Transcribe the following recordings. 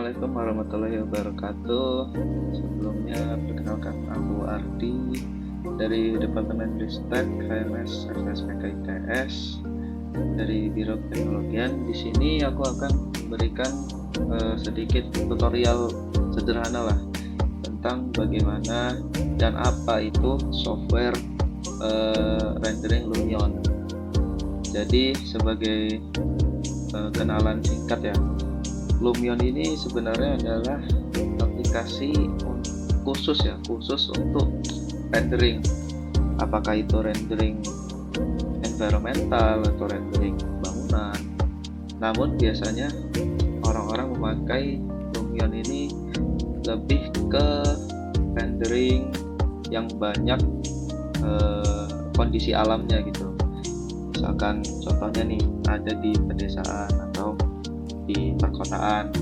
Assalamualaikum warahmatullahi wabarakatuh. Sebelumnya perkenalkan aku Ardi dari Departemen Ristek HMS FSPK ITS dari Biro Teknologian. Di sini aku akan memberikan sedikit tutorial sederhana lah tentang bagaimana dan apa itu software rendering Lumion. Jadi sebagai kenalan singkat ya, Lumion ini sebenarnya adalah aplikasi khusus untuk rendering. Apakah itu rendering environmental atau rendering bangunan. Namun biasanya orang-orang memakai Lumion ini lebih ke rendering yang banyak kondisi alamnya gitu. Misalkan contohnya nih ada di pedesaan atau di perkotaan.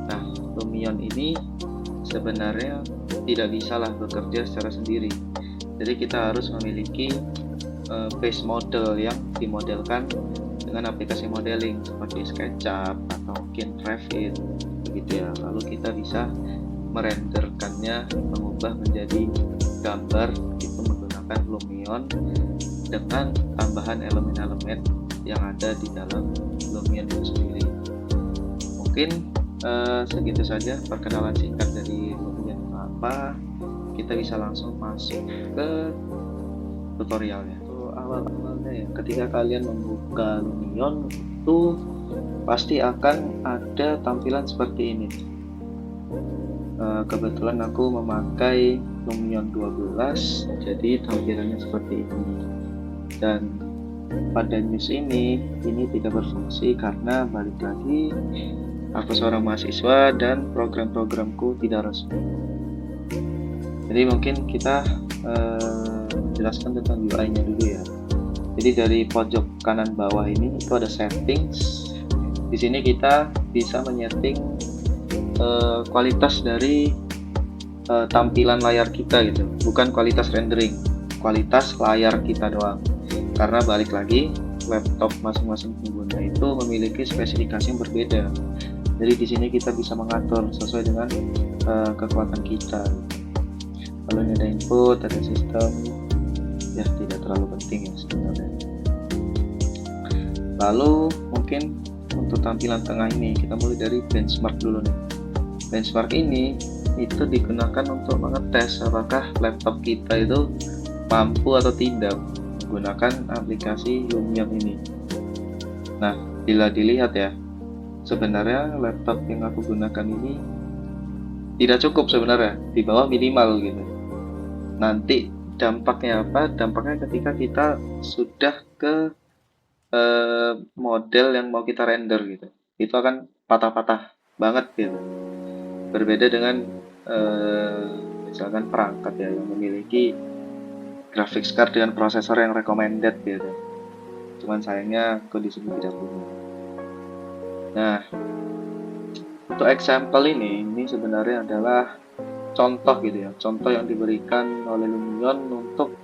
Nah, Lumion ini sebenarnya tidak bisalah bekerja secara sendiri. Jadi kita harus memiliki base model yang dimodelkan dengan aplikasi modeling seperti SketchUp atau mungkin Revit begitu ya. Lalu kita bisa merenderkannya, mengubah menjadi gambar itu menggunakan Lumion dengan tambahan elemen-elemen yang ada di dalam Lumion itu sendiri. Mungkin segitu saja perkenalan singkat dari Lumion apa. Kita bisa langsung masuk ke tutorialnya. Awal-awalnya ya, ketika kalian membuka Lumion itu pasti akan ada tampilan seperti ini. Kebetulan aku memakai Lumion 12, jadi tampilannya seperti ini. Dan pada news ini tidak berfungsi karena balik lagi aku seorang mahasiswa dan program-programku tidak resmi. Jadi mungkin kita menjelaskan tentang UI-nya dulu ya. Jadi dari pojok kanan bawah ini itu ada settings. Di sini kita bisa menyeting kualitas dari tampilan layar kita gitu, bukan kualitas rendering, kualitas layar kita doang. Karena balik lagi laptop masing-masing pengguna itu memiliki spesifikasi yang berbeda. Jadi di sini kita bisa mengatur sesuai dengan kekuatan kita. Kalau ini ada input, ada sistem, ya tidak terlalu penting ya sebenarnya. Lalu mungkin untuk tampilan tengah ini kita mulai dari benchmark dulu nih. Benchmark ini itu digunakan untuk mengetes apakah laptop kita itu mampu atau tidak menggunakan aplikasi Lumion ini. Nah, bila dilihat ya, sebenarnya laptop yang aku gunakan ini tidak cukup sebenarnya, di bawah minimal gitu. Nanti dampaknya apa? Dampaknya ketika kita sudah ke model yang mau kita render gitu, itu akan patah-patah banget gitu. Berbeda dengan misalkan perangkat ya yang memiliki graphics card dengan prosesor yang recommended gitu. Cuman sayangnya aku di sini tidak punya. Nah, untuk example ini sebenarnya adalah contoh gitu ya, contoh yang diberikan oleh Lumion untuk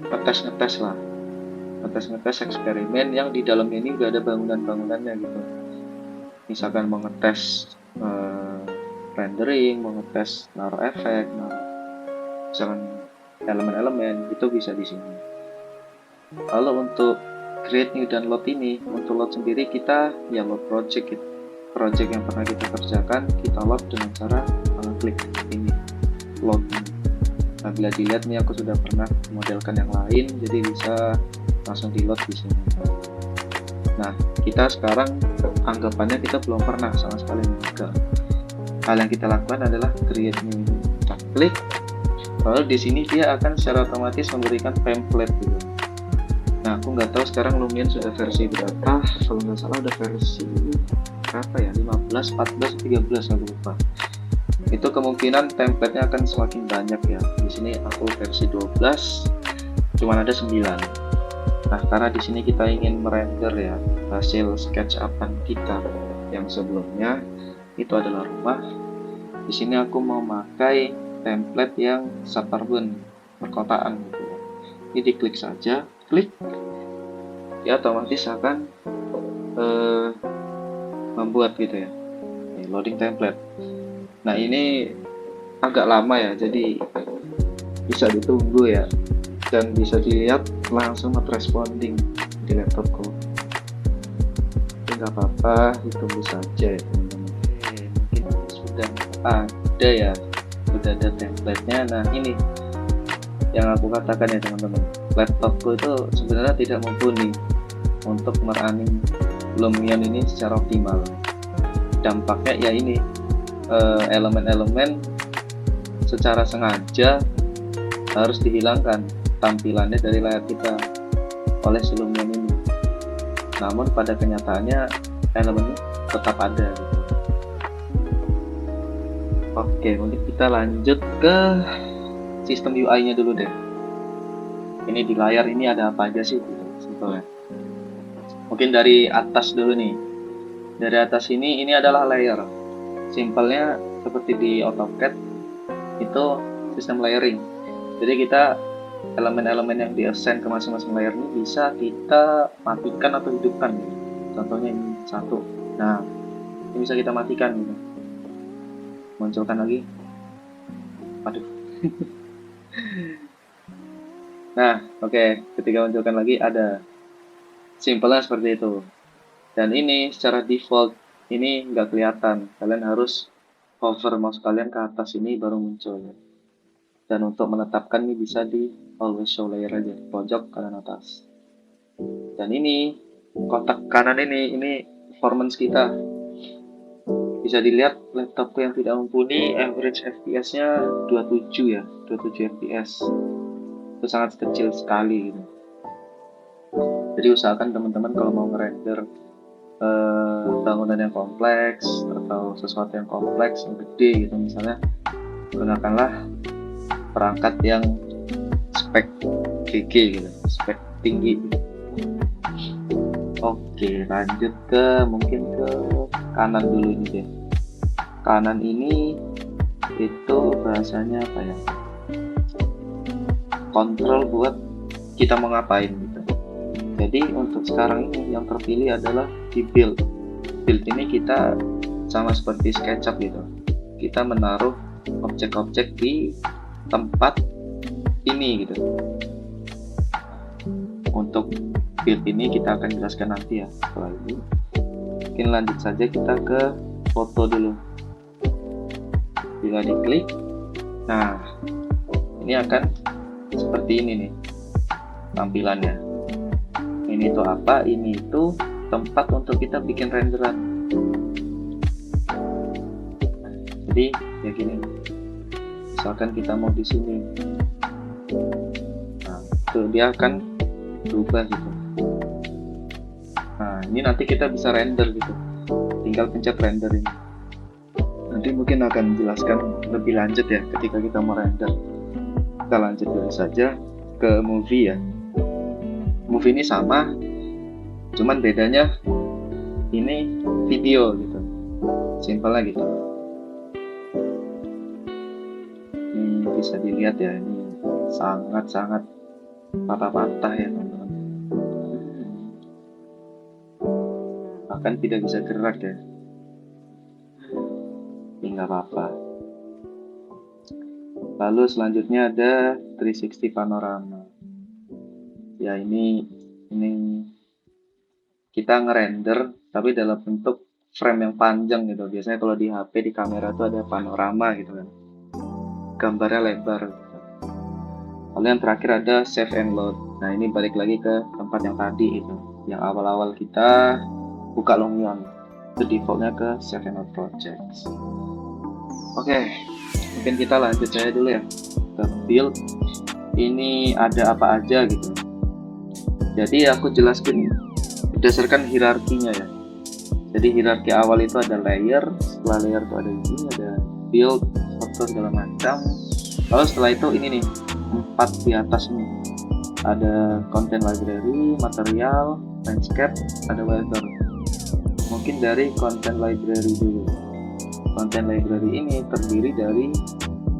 ngetes lah, ngetes eksperimen yang di dalam ini udah ada bangunan-bangunannya gitu. Misalkan mau ngetes rendering, mau ngetes naruh efek, misalkan elemen-elemen itu bisa di sini. Lalu untuk create new dan load ini, untuk load sendiri kita ya load project gitu. Project yang pernah kita kerjakan kita load dengan cara mengklik ini load ini. Nah, bila dilihat nih aku sudah pernah modelkan yang lain, jadi bisa langsung di load di sini. Nah, kita sekarang anggapannya kita belum pernah sama sekali membuka. Hal yang kita lakukan adalah create new. Kita klik, lalu di sini dia akan secara otomatis memberikan template gitu. Nah, aku nggak tahu sekarang Lumion sudah versi berapa. Kalau nggak salah udah versi berapa ya? 15, 14, 13 aku lupa. Itu kemungkinan template-nya akan semakin banyak ya. Di sini aku versi 12, cuman ada 9. Nah, karena di sini kita ingin merender ya hasil SketchUp-an kita yang sebelumnya itu adalah rumah. Di sini aku mau pakai template yang suburban, perkotaan gitu ya. Ini diklik saja, klik, dia otomatis akan membuat gitu ya. Loading template. Nah ini agak lama ya, jadi bisa ditunggu ya, dan bisa dilihat langsung not responding di laptopku. Tapi nggak apa-apa, ditunggu saja ya teman-teman. Mungkin sudah ada ya, sudah ada template-nya. Nah ini yang aku katakan ya teman-teman, laptopku itu sebenarnya tidak mumpuni untuk merunning Lumion ini secara optimal. Dampaknya ya ini, elemen-elemen secara sengaja harus dihilangkan tampilannya dari layar kita oleh si Lumion ini. Namun pada kenyataannya elemennya tetap ada gitu. Oke, mungkin kita lanjut ke sistem UI-nya dulu deh. Ini di layar ini ada apa aja sih sebetulnya? Mungkin dari atas dulu nih. Dari atas ini adalah layer. Simpelnya seperti di AutoCAD itu sistem layering. Jadi kita elemen-elemen yang di-assign ke masing-masing layer ini bisa kita matikan atau hidupkan. Contohnya ini satu. Nah, ini bisa kita matikan gitu. Munculkan lagi. Aduh. Nah, oke. Ketika munculkan lagi ada. Simpelnya seperti itu. Dan ini secara default ini nggak kelihatan. Kalian harus hover mouse kalian ke atas ini baru muncul. Dan untuk menetapkan ini bisa di always show layer aja, pojok kanan atas. Dan ini kotak kanan ini performance kita. Bisa dilihat laptopku yang tidak mumpuni average FPS-nya 27 ya, 27 FPS. Itu sangat kecil sekali gitu. Jadi usahakan teman-teman kalau mau ngerender bangunan yang kompleks atau sesuatu yang kompleks yang gede gitu misalnya, gunakanlah perangkat yang spek GG gitu, spek tinggi. Oke, lanjut ke mungkin ke kanan dulu ini deh. Kanan ini itu bahasanya apa ya, kontrol buat kita mau ngapain gitu. Jadi untuk sekarang ini yang terpilih adalah di build. Build ini kita sama seperti SketchUp gitu. Kita menaruh objek-objek di tempat ini gitu. Untuk build ini kita akan jelaskan nanti ya setelah ini. Mungkin lanjut saja kita ke foto dulu. Bila diklik, nah ini akan seperti ini nih tampilannya. Ini itu apa? Ini itu tempat untuk kita bikin renderan. Jadi ya gini, misalkan kita mau di sini, nah itu dia akan berubah gitu. Nah ini nanti kita bisa render gitu, tinggal pencet render ini. Nanti mungkin akan menjelaskan lebih lanjut ya ketika kita mau render. Kita lanjut dulu saja ke movie ya. Movie ini sama, cuman bedanya ini video gitu, simpelnya gitu. Ini bisa dilihat ya, ini sangat-sangat patah-patah ya teman-teman. Bahkan tidak bisa gerak ya. Ini nggak apa-apa. Lalu selanjutnya ada 360 panorama. Ya ini kita ngerender tapi dalam bentuk frame yang panjang gitu. Biasanya kalau di HP di kamera itu ada panorama gitu kan, gambarnya lebar gitu. Lalu yang terakhir ada save and load. Nah ini balik lagi ke tempat yang tadi itu, yang awal-awal kita buka Lumion, itu defaultnya ke save and load projects. Oke, mungkin kita lanjut saja dulu ya ke build. Ini ada apa aja gitu. Jadi aku jelaskan berdasarkan hierarkinya ya. Jadi hierarki awal itu ada layer, setelah layer itu ada ini, ada build, software segala macam. Lalu setelah itu ini nih, 4 di atas nih. Ada content library, material, landscape, ada weather. Mungkin dari content library dulu. Content library ini terdiri dari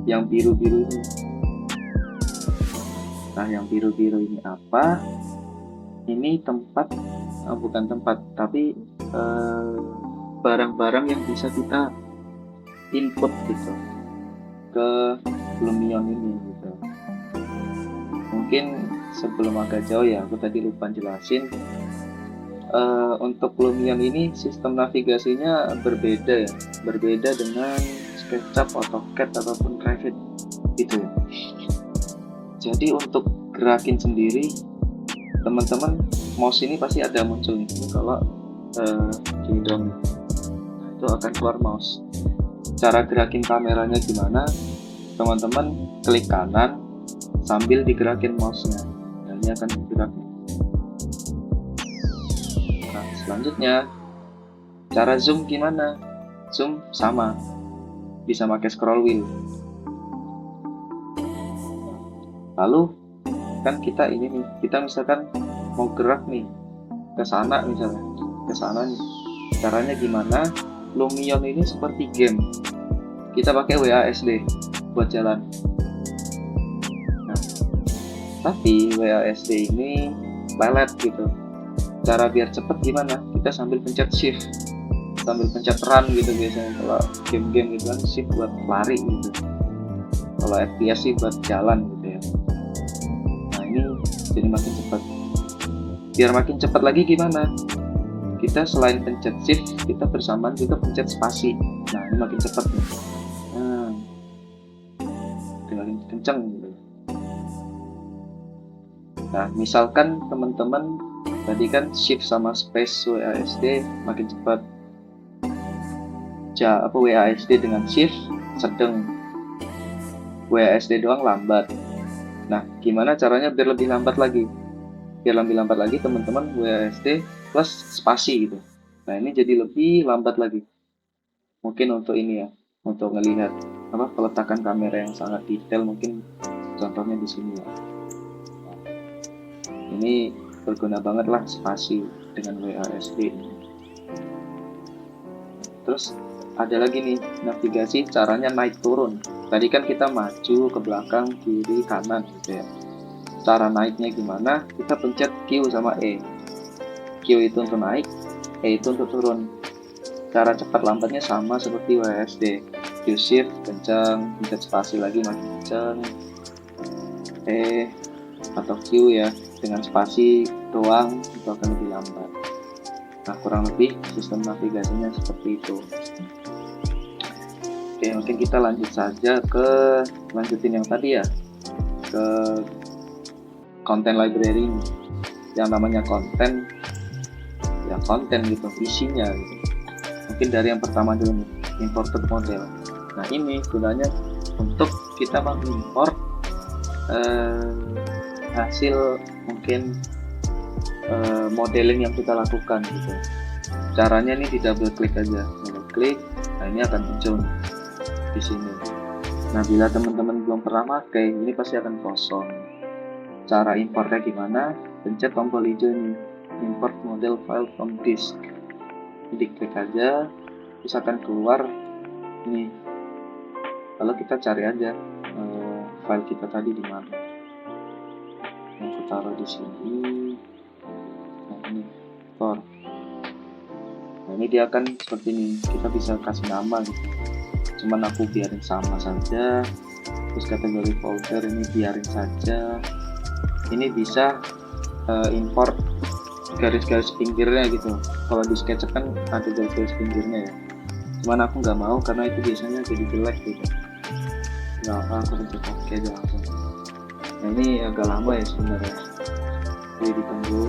yang biru-biru ini. Nah, yang biru-biru ini apa? Ini tempat, bukan tempat, tapi barang-barang yang bisa kita input gitu ke Lumion ini gitu. Mungkin sebelum agak jauh ya, aku tadi lupa jelasin. Untuk Lumion ini sistem navigasinya berbeda ya, berbeda dengan SketchUp, AutoCAD ataupun Revit gitu ya. Jadi untuk gerakin sendiri, teman-teman mouse ini pasti ada muncul nih kalau di drum, nah, itu akan keluar mouse. Cara gerakin kameranya gimana? Teman-teman klik kanan sambil digerakin mouse-nya, nah, ini akan bergerak. Nah, selanjutnya cara zoom gimana? Zoom sama, bisa pakai scroll wheel. Lalu kan kita ini nih, kita misalkan mau gerak nih ke sana, misalnya ke sana nih, caranya gimana? Lumion ini seperti game, kita pakai WASD buat jalan. Nah, tapi WASD ini lelet gitu. Cara biar cepet gimana? Kita sambil pencet shift, sambil pencet run gitu biasanya kalau game-game gitu kan, shift buat lari gitu. Kalau FPS sih buat jalan gitu ya. Nah, ini jadi makin cepat. Biar makin cepat lagi gimana? Kita selain pencet shift, kita bersamaan juga pencet spasi. Nah, ini makin cepat nih. Nah, makin kencang gitu. Nah, misalkan teman-teman tadi kan shift sama space WASD makin cepat. WASD dengan shift sedang, WASD doang lambat. Nah, gimana caranya biar lebih lambat lagi? Biar lebih lambat lagi teman-teman WASD plus spasi gitu. Nah, ini jadi lebih lambat lagi. Mungkin untuk ini ya, untuk ngelihat peletakan kamera yang sangat detail, mungkin contohnya di sini ya. Nah, ini berguna banget lah spasi dengan WASD. Terus ada lagi nih navigasi caranya naik turun. Tadi kan kita maju ke belakang, kiri, kanan gitu ya. Cara naiknya gimana? Kita pencet Q sama E. Q itu untuk naik, E itu untuk turun. Cara cepat lambatnya sama seperti WASD. Q shift kencang, pencet spasi lagi makin kencang. E atau Q ya, dengan spasi doang itu akan lebih lambat. Nah, kurang lebih sistem navigasinya seperti itu. Oke, mungkin kita lanjut saja ke lanjutin yang tadi ya, ke content library ini. Yang namanya konten ya, konten gitu, isinya gitu. Mungkin dari yang pertama dulu nih, imported model. Nah, ini gunanya untuk kita mengimport hasil mungkin modeling yang kita lakukan gitu. Caranya nih di double klik aja, double klik, nah ini akan muncul di sini. Nah, bila teman-teman belum pernah pakai, ini pasti akan kosong. Cara importnya gimana? Pencet tombol hijau ini, import model file from disk. Jadi klik aja, terus akan keluar ini. Lalu kita cari aja file kita tadi di mana. Yang kita taruh di sini. Nah, ini store. Nah, ini dia akan seperti ini. Kita bisa kasih nama gitu. Cuman aku biarin sama saja. Terus kategori folder ini biarin saja. Ini bisa import garis-garis pinggirnya gitu. Kalau di SketchUp kan ada garis-garis pinggirnya ya. Cuman aku nggak mau karena itu biasanya jadi jelek gitu. Nggak apa, aku pencet oke aja langsung. Nah, ini agak lama ya sebenarnya. Jadi ditunggu.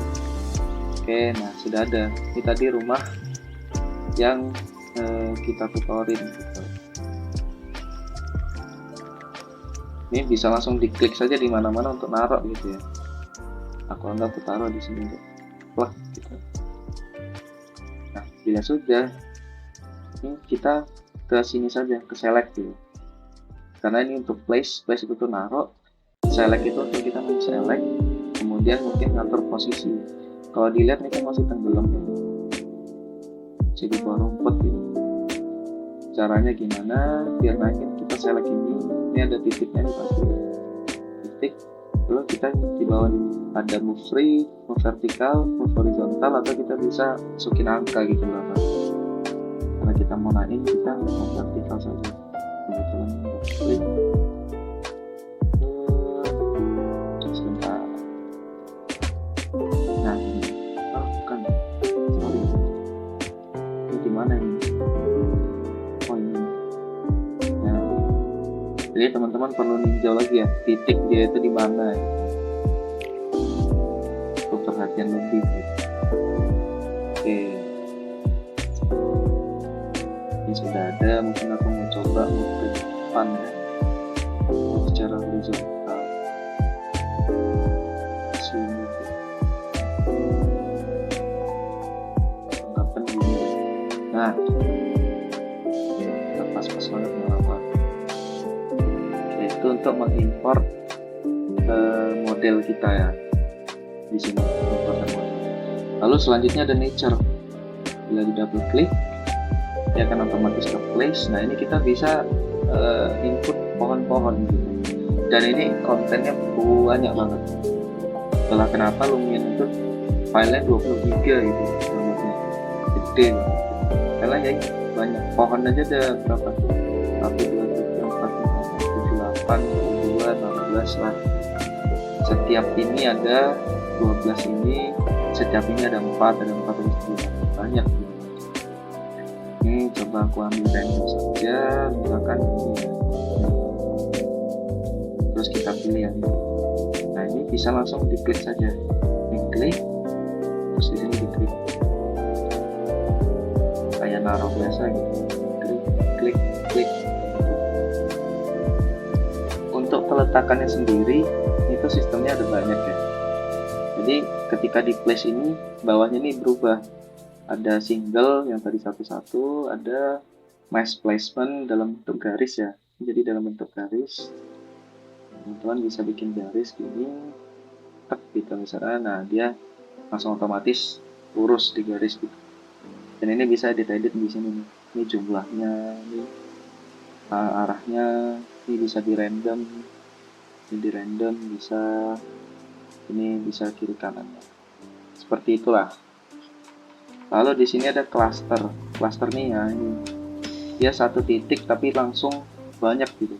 Oke, nah sudah ada. Ini tadi rumah yang kita tutorin gitu. Ini bisa langsung diklik saja di mana-mana untuk naruh gitu ya. Aku anggap aku taruh di sini plug gitu. Nah, bila sudah, ini kita ke sini saja, ke select gitu. Karena ini untuk place itu tuh naruh, select itu untuk kita men-select, kemudian mungkin ngatur posisi. Kalau dilihat ini kan masih tenggelam ya. Jadi bawah rumput gitu. Caranya gimana? Biar naikin, kita select ini ada titiknya nih pasti. Titik, lalu kita di bawah ada move free, move vertikal, move horizontal, atau kita bisa masukin angka gitu lah. mau naik kita vertikal saja. Kebetulan klik sebentar. Nah ini bukan, sorry, ini gimana ini? Oh ini. Nah, jadi teman-teman perlu ninjau lagi ya, titik dia itu di mana ya. Untuk perhatian lebih. Oke, ini sudah ada. Mungkin aku mau coba ke depan ya, secara horizontal sini anggapan gini. Nah, pas-pas banget melawan. Itu untuk mengimport model kita ya di sini. Lalu selanjutnya ada nature. Bila di double klik, dia akan otomatis ke place. Nah ini kita bisa input pohon-pohon gitu. Dan ini kontennya banyak banget. Itulah kenapa Lumion itu filenya 20 GB gitu, gede. Karena ya banyak pohon aja ada berapa? 1, 2, 3, 4, 5, 6, 7, 8, 2, 16 lah. Setiap ini ada 12 ini, setiap ini ada 4, ada 4, banyak. Ini coba aku ambil random saja, misalkan ini. Terus kita pilih yang ini. Nah ini bisa langsung diklik saja, diklik, terus di sini diklik, kayak naruh biasa gitu, klik, klik, klik. Untuk peletakannya sendiri itu sistemnya ada banyak ya. Jadi ketika di place ini bawahnya ini berubah, ada single yang tadi satu-satu, ada mass placement dalam bentuk garis ya. Jadi dalam bentuk garis teman-teman bisa bikin garis gini, tek gitu misalnya. Nah dia langsung otomatis lurus di garis gitu. Dan ini bisa edit di sini nih. Ini jumlahnya, ini arahnya, ini bisa di random, bisa, ini bisa kiri kanan. Seperti itulah. Lalu di sini ada cluster. Cluster nih ya, ini dia satu titik tapi langsung banyak gitu.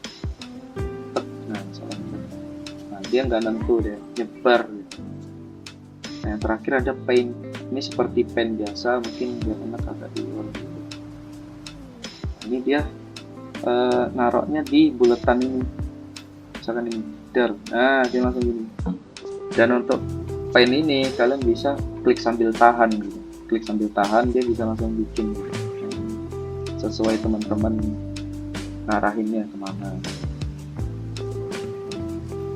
Nah, misalnya, nah dia nggak nentu deh, nyebar gitu. Nah, yang terakhir ada paint. Ini seperti pen biasa, mungkin dia enak agak di luar gitu. Ini dia naroknya di buletan ini, misalkan ini der. Nah dia langsung gini. Dan untuk pen ini kalian bisa klik sambil tahan gitu, klik sambil tahan, dia bisa langsung bikin gitu. Sesuai teman-teman ngarahinnya kemana.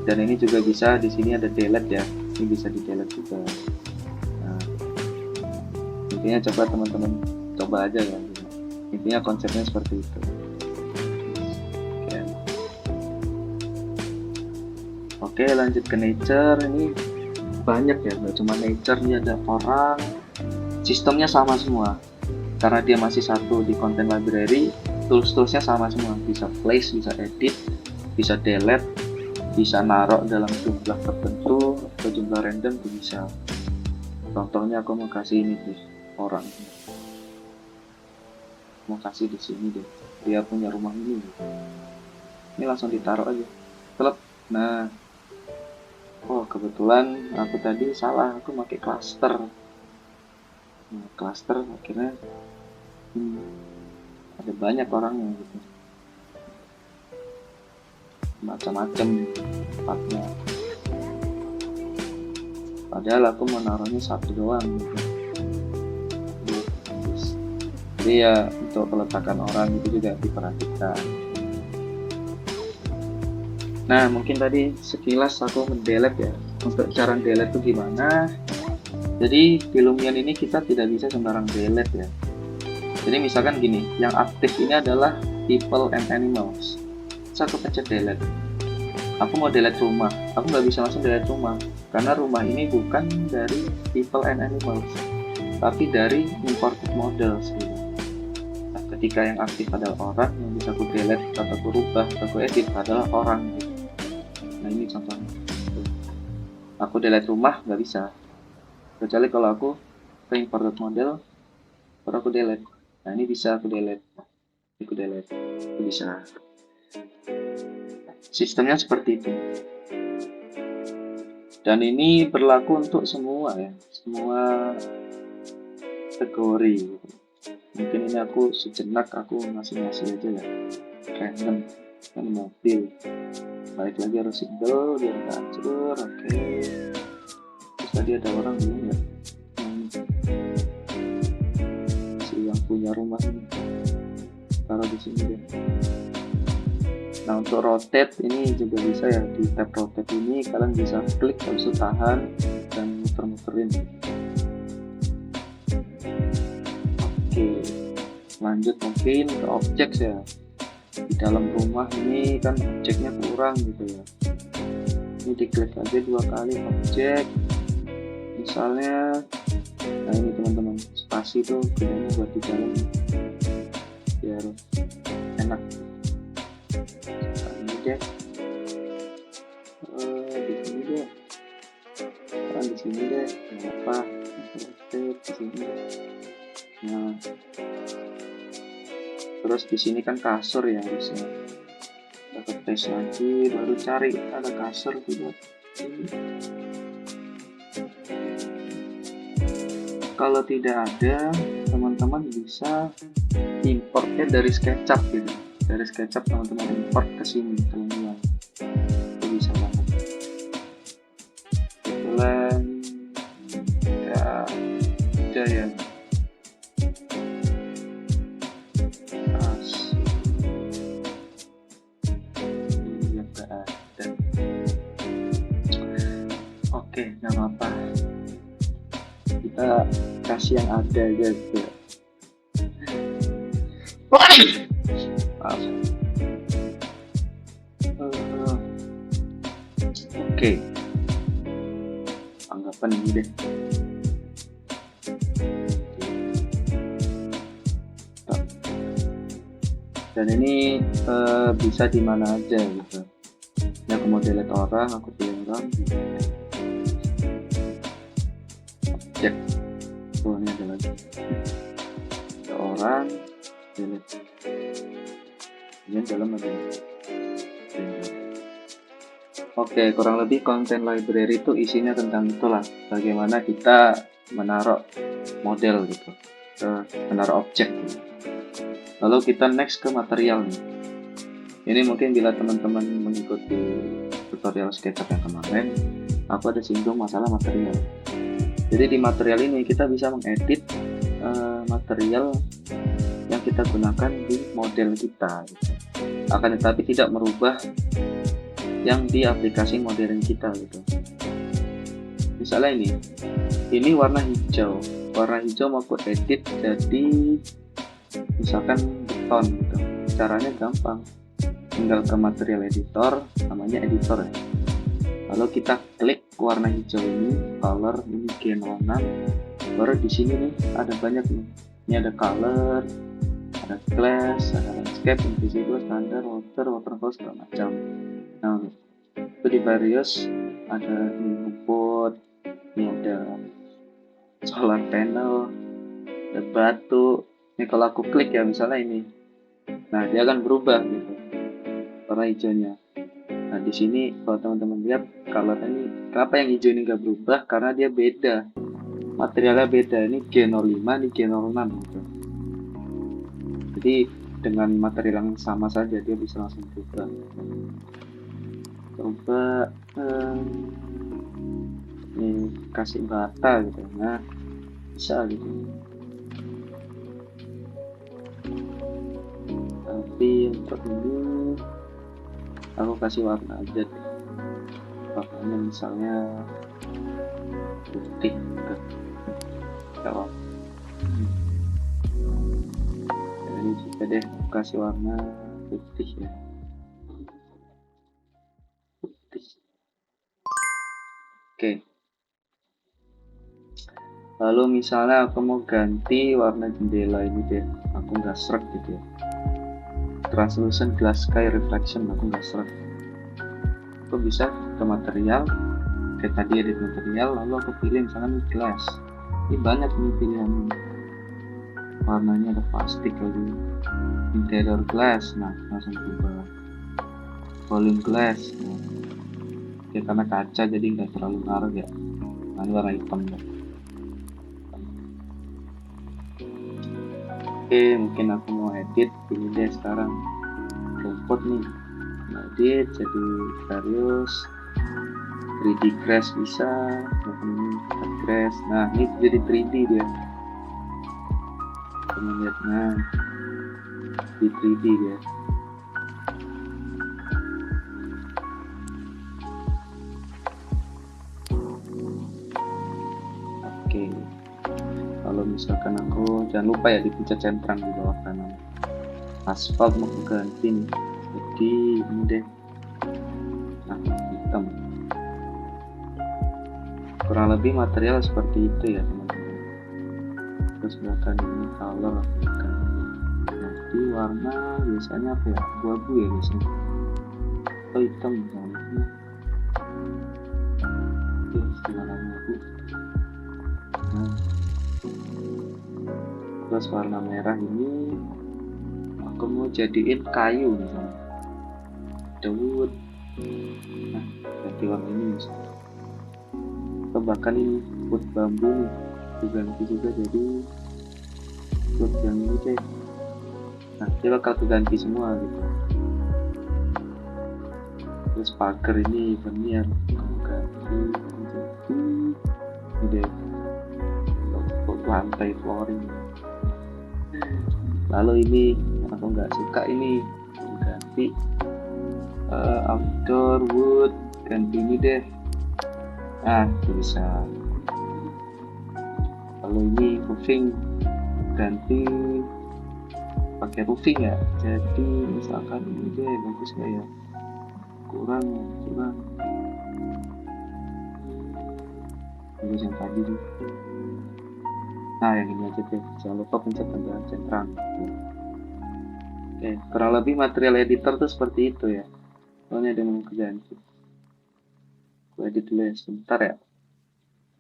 Dan ini juga bisa, di sini ada delete ya, ini bisa di delete juga. Intinya coba teman-teman coba aja ya, intinya konsepnya seperti itu. Oke, lanjut ke nature. Ini banyak ya, nggak cuma nature, ini ada orang. Sistemnya sama semua karena dia masih satu di content library. Tools-toolsnya sama semua, bisa place, bisa edit, bisa delete, bisa naruh dalam jumlah tertentu atau jumlah random tuh bisa. Contohnya aku mau kasih ini tuh orang, mau kasih di sini deh, dia punya rumah ini, ini langsung ditaruh aja, klep. Nah, oh kebetulan aku tadi salah, aku pakai cluster. Nah, cluster akhirnya ada banyak orangnya gitu, macam-macam tempatnya. Padahal aku mau naruhnya satu doang gitu. Jadi ya untuk peletakan orang itu juga diperhatikan. Nah mungkin tadi sekilas aku mendelete ya. Untuk cara delete itu gimana? Jadi di Lumion ini kita tidak bisa sembarang delete ya. Jadi misalkan gini, yang aktif ini adalah people and animals. Terus aku pencet delete. Aku mau delete rumah, aku nggak bisa langsung delete rumah karena rumah ini bukan dari people and animals, tapi dari imported models gitu. Nah, ketika yang aktif adalah orang, yang bisa aku delete atau aku rubah atau aku edit adalah orang gitu. Nah ini contohnya. Aku delete rumah nggak bisa, kecuali kalau aku ke imported model baru aku delete. Nah ini bisa aku delete, aku bisa. Sistemnya seperti itu. Dan ini berlaku untuk semua ya, semua kategori. Mungkin ini aku sejenak aku ngasih aja ya, random kan mobil. Balik lagi harus single biar nggak hancur. Oke. Terus tadi ada orang belum ya? Si yang punya rumah ini taruh di sini deh. Nah untuk rotate ini juga bisa ya, di tab rotate ini kalian bisa klik habis itu tahan dan muter-muterin. Oke, lanjut mungkin ke objek ya. Di dalam rumah ini kan objeknya kurang gitu ya. Ini diklik aja 2 kali objek. Misalnya, nah ini teman-teman, spasi itu gunanya buat di dalam biar enak. Ini deh, di sini deh, di sini deh, nggak apa, di sini. Nah, terus di sini kan kasur ya harusnya. Dapat tes lagi, baru cari ada kasur juga. Kalau tidak ada, teman-teman bisa importnya dari SketchUp gitu. Dari SketchUp teman-teman import ke sini teman-teman. Itu bisa banget. Kebetulan ya ada ya. Oke, nggak apa-apa. Kita kasih yang ada aja gitu. Oke. Anggapan ini deh. Dan ini bisa di mana aja gitu. Ini aku mau delete orang, aku pilih orang. Objek. Oh ini ada lagi. Ada orang, delete. Ini dalam ada. Oke, kurang lebih konten library itu isinya tentang itulah, bagaimana kita menaruh model gitu, menaruh objek gitu. Lalu kita next ke material nih. Ini mungkin bila teman-teman mengikuti tutorial SketchUp yang kemarin, aku ada singgung masalah material. Jadi di material ini kita bisa mengedit material yang kita gunakan di model kita gitu. Akan tetapi tidak merubah yang di aplikasi modeling kita gitu. Misalnya ini warna hijau mau aku edit jadi misalkan beton gitu. Caranya gampang, tinggal ke material editor, namanya editor ya. Lalu kita klik warna hijau ini, color ini G06. Baru di sini nih ada banyak nih. Ini ada color, ada class, ada landscape, invisible, standard, waterfall segala macam. Nah, itu di various ada rumput, ini ada solar panel, ada batu. Ini kalau aku klik ya misalnya ini, nah dia akan berubah gitu warna hijaunya. Nah di sini kalau teman-teman lihat color ini, kenapa yang hijau ini nggak berubah? Karena dia beda, materialnya beda. Ini G05, ini G06 gitu. Jadi dengan material yang sama saja dia bisa langsung berubah. Coba ini kasih bata gitu, nah bisa gitu. Tapi untuk ini aku kasih warna aja deh, warnanya misalnya putih gitu. Kalau ini juga deh aku kasih warna putih ya, putih. Oke. Lalu misalnya aku mau ganti warna jendela ini deh, aku nggak srek gitu ya, translucent glass sky reflection, aku nggak srek. Aku bisa ke material, kayak tadi edit material, lalu aku pilih misalnya glass. Ini banyak nih pilihan. warnanya ada plastik lagi. Interior glass, nah langsung berubah. Volume glass, nah, ya karena kaca jadi nggak terlalu ngaruh ya. Nah ini warna hitam ya. Oke, mungkin aku mau edit ini deh sekarang. Rumput nih, nah, edit jadi various 3D grass bisa, grass. Nah ini jadi 3D dia. Teman lihat, nah di 3D dia. Oke, kalau misalkan aku jangan lupa ya dipencet centang di bawah kanan. Aspal mau ganti nih, jadi ini deh, nah hitam. Kurang lebih material seperti itu ya teman-teman. Terus belakang ini color nanti warna biasanya apa ya, abu-abu ya biasanya, atau hitam misalnya. Warnanya abu. Nah, terus warna merah ini aku mau jadiin kayu misalnya, the wood. Nah ganti warna ini misalnya, atau bahkan ini wood bambu nih diganti juga jadi wood yang ini deh. Nah dia bakal keganti semua gitu. Terus pagar ini veneer ganti jadi ini deh, untuk lantai flooring. Lalu ini aku nggak suka ini, ganti outdoor wood, ganti ini deh. Nah bisa. Lalu ini roofing, ganti pakai roofing ya, jadi misalkan ini deh, bagus nggak ya, kurang bagus yang tadi tuh. Nah yang ini aja deh, jangan lupa pencet tanda centang. Oke, kurang lebih material editor tuh seperti itu ya. Soalnya ada mau keganti. Gue edit dulu ya, sebentar ya.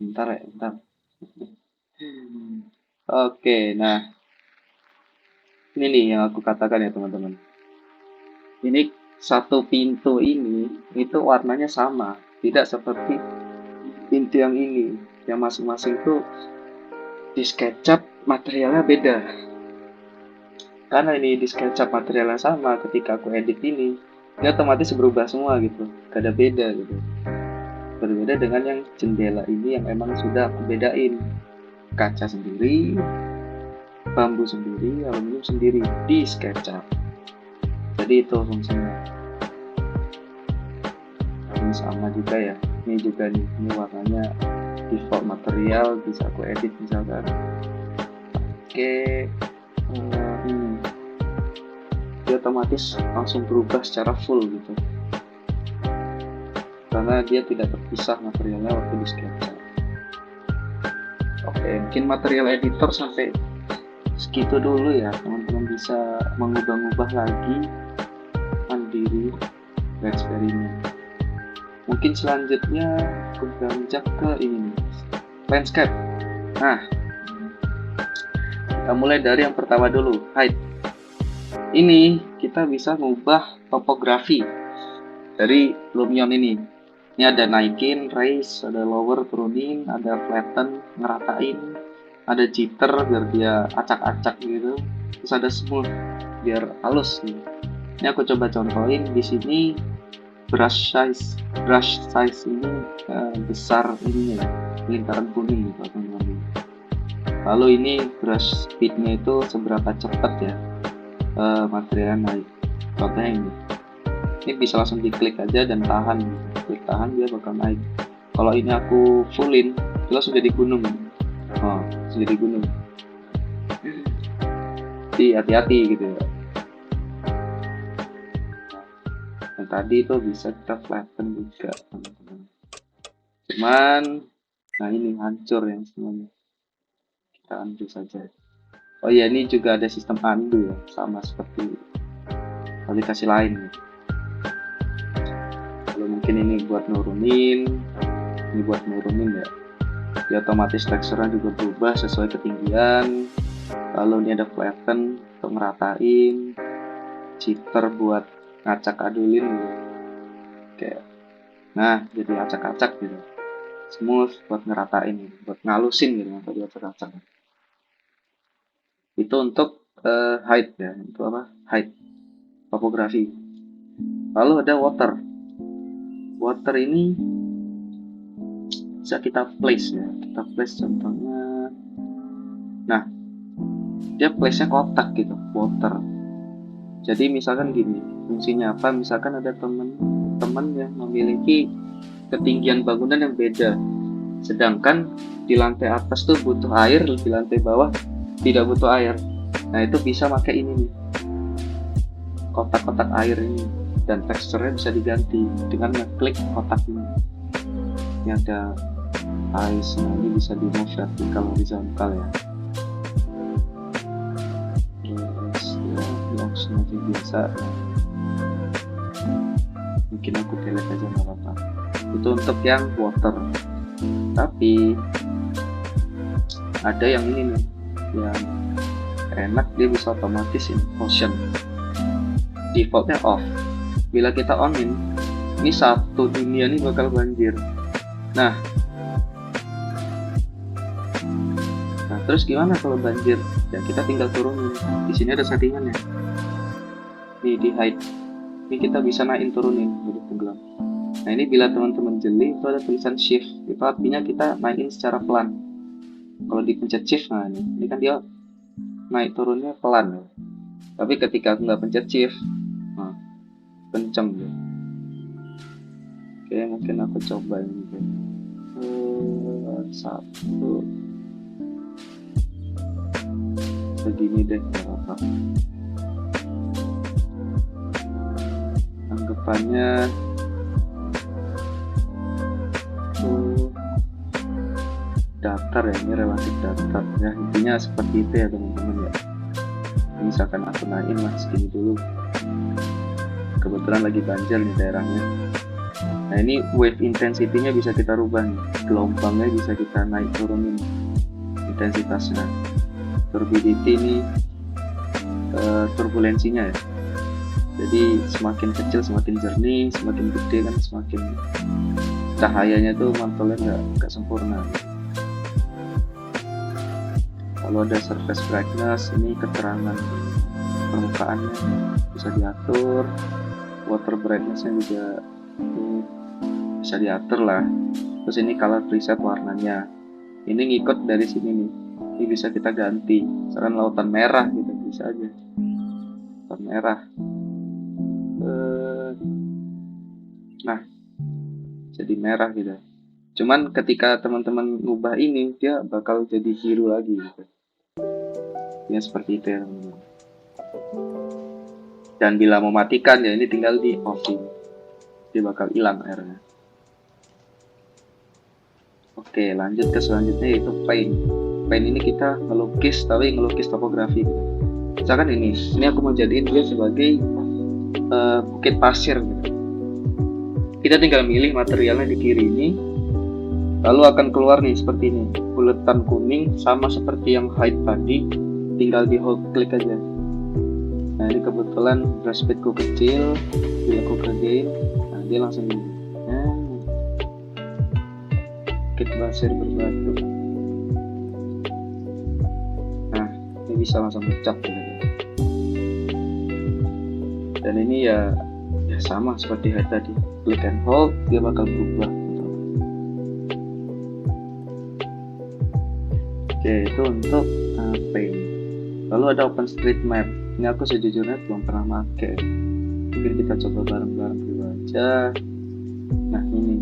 Bentar. Oke, nah ini nih yang aku katakan ya teman-teman. Ini satu pintu ini itu warnanya sama, tidak seperti pintu yang ini, yang masing-masing tuh di SketchUp materialnya beda. Karena ini di SketchUp materialnya sama, ketika aku edit ini dia otomatis berubah semua gitu, gak ada beda gitu. Berbeda dengan yang jendela ini yang emang sudah aku bedain, kaca sendiri, bambu sendiri, aluminium sendiri di SketchUp. Jadi itu fungsinya. Ini sama juga ya, ini juga nih, ini warnanya default material, bisa aku edit misalkan. Oke, ini dia otomatis langsung berubah secara full gitu, karena dia tidak terpisah materialnya waktu di SketchUp. Oke, mungkin material editor sampai segitu dulu ya, teman-teman bisa mengubah-ubah lagi mandiri, eksperimen. Mungkin selanjutnya aku beranjak ke ini nih, landscape. Nah kita mulai dari yang pertama dulu, height. Ini kita bisa mengubah topografi dari Lumion ini. Ini ada naikin, raise, ada lower, turunin, ada flatten, ngeratain, ada jitter biar dia acak-acak gitu, terus ada smooth biar halus gitu. Ini aku coba contohin di sini. Brush size ini besar ini ya, lingkaran kuning gitu teman-teman. Lalu ini brush speednya itu seberapa cepat ya materialnya naik. Contohnya ini bisa langsung diklik aja dan tahan, klik tahan dia bakal naik. Kalau ini aku fullin dia langsung jadi gunung. Langsung jadi gunung. Jadi hati-hati gitu ya. Yang tadi itu bisa kita flatten juga teman-teman. Cuman nah ini hancur yang semuanya, kita undo saja. Oh iya, ini juga ada sistem undo ya, sama seperti aplikasi lain gitu. Kalau mungkin ini buat nurunin ya, dia otomatis teksturnya juga berubah sesuai ketinggian. Lalu ini ada flatten untuk ngeratain, jitter buat ngacak-adulin gitu. Kayak, nah jadi acak-acak gitu. Smooth buat ngeratain gitu, buat ngalusin gitu atau diacak-acak. Itu untuk height ya, untuk apa? Height topografi. Lalu ada water. Water ini bisa kita place ya. Kita place contohnya. Nah, dia place-nya kotak gitu, water. Jadi misalkan gini, fungsinya apa? Misalkan ada teman-teman yang memiliki ketinggian bangunan yang beda. Sedangkan di lantai atas tuh butuh air, di lantai bawah tidak butuh air. Nah, itu bisa pakai ini nih. Kotak-kotak air ini, dan teksturnya bisa diganti dengan ngeklik kotak ini. Ini ada ice, nah ini bisa di move vertikal horizontal ya. Terus ya, langsung aja biasa. Mungkin aku delete aja nggak apa-apa. Itu untuk yang water. Tapi ada yang ini nih, yang enak, dia bisa otomatis ini motion. Defaultnya off. Bila kita onin, ini satu dunia nih bakal banjir. Nah, terus gimana kalau banjir? Ya kita tinggal turunin. Di sini ada settingannya. Nih di height. Ini kita bisa naikin turunin jadi tenggelam. Nah ini bila teman-teman jeli itu ada tulisan shift. Itu artinya kita naikin secara pelan. Kalau dipencet shift, nah ini kan dia naik turunnya pelan. Ya. Tapi ketika aku nggak pencet shift, nah, kenceng ya. Oke, mungkin aku coba ini. Satu. Begini deh, apa? Anggapannya datar ya, ini relatif datar ya, intinya seperti itu ya teman-teman ya. Misalkan aku naikin lah segini dulu, kebetulan lagi banjir nih daerahnya. Nah ini wave intensity-nya bisa kita rubah nih, gelombangnya bisa kita naik turunin intensitasnya. Turbidity ini turbulensinya ya, jadi semakin kecil semakin jernih, semakin gede kan semakin cahayanya tuh mantulnya nggak sempurna. Kalau ada surface brightness, ini keterangan permukaannya bisa diatur, water brightness-nya juga bisa diatur lah. Terus ini color preset warnanya, ini ngikut dari sini nih, ini bisa kita ganti. Misalkan lautan merah gitu, bisa aja lautan merah. Nah jadi merah gitu. Cuman ketika teman-teman ngubah ini, dia bakal jadi biru lagi gitu. Ya seperti itu ya teman-teman. Dan bila mau matikan ya ini tinggal di offing, dia bakal hilang airnya. Oke, lanjut ke selanjutnya yaitu paint. Paint ini kita ngelukis, tapi ngelukis topografi gitu. Misalkan ini aku mau jadiin dia sebagai bukit pasir gitu. Kita tinggal milih materialnya di kiri ini, lalu akan keluar nih seperti ini, buletan kuning sama seperti yang height tadi, tinggal di hold klik aja. Nah ini kebetulan brush speedku kecil, bila aku kerjain, nah dia langsung gini. Nah, bukit pasir berbatu. Nah ini bisa langsung ngecap gitu. Dan ini ya sama seperti height tadi, click and hold, dia bakal berubah. Oke, itu untuk paint. Lalu ada OpenStreetMap. Ini aku sejujurnya belum pernah pakai. Mungkin kita coba bareng-bareng dulu aja. Nah ini,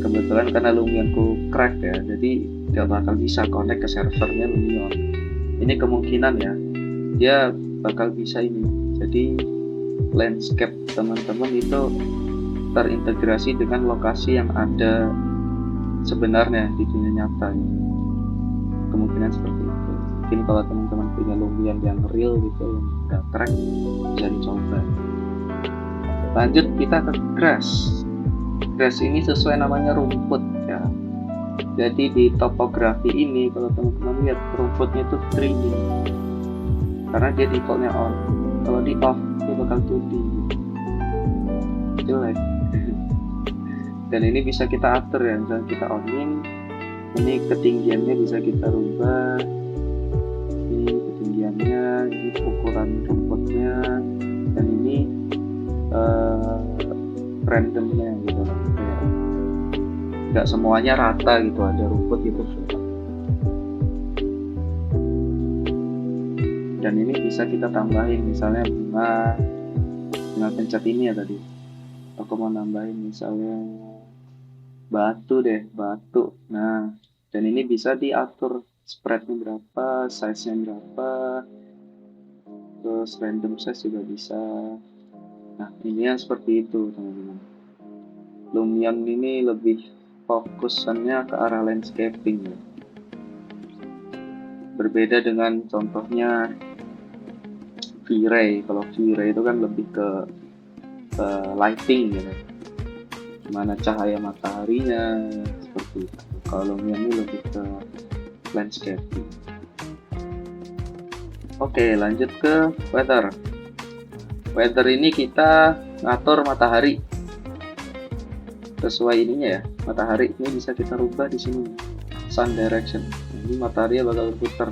kebetulan karena Lumionku crack ya, jadi tidak bakal bisa connect ke servernya Lumion. Ini kemungkinan ya, dia bakal bisa ini. Jadi landscape teman-teman itu terintegrasi dengan lokasi yang ada sebenarnya di dunia nyata. Kemungkinan seperti itu. Mungkin kalau teman-teman punya Lumion yang real gitu, yang udah crack, bisa dicoba. Lanjut kita ke grass. Grass ini sesuai namanya rumput ya. Jadi di topografi ini kalau teman-teman lihat rumputnya itu 3D karena dia defaultnya on. Kalau di off dia bakal 2D, jelek. Dan ini bisa kita atur ya, misalnya kita onin, ini ketinggiannya bisa kita rubah, ini ketinggiannya, ini ukuran rumputnya, dan ini randomnya gitu, kayak nggak semuanya rata gitu, ada rumput gitu. Dan ini bisa kita tambahin, misalnya bunga pencet ini ya tadi. Aku mau nambahin misalnya batu. Nah, dan ini bisa diatur spreadnya berapa, size-nya berapa, terus random size juga bisa. Nah, ini yang seperti itu teman-teman. Lumion ini lebih fokusannya ke arah landscaping ya. Berbeda dengan contohnya V-Ray. Kalau V-Ray itu kan lebih ke lighting gitu, gimana cahaya mataharinya seperti itu. Kalau Lumion ini lebih ke landscaping. Oke, lanjut ke weather. Weather ini kita ngatur matahari sesuai ininya ya. Matahari ini bisa kita rubah di sini, sun direction. Ini matahari bakal berputar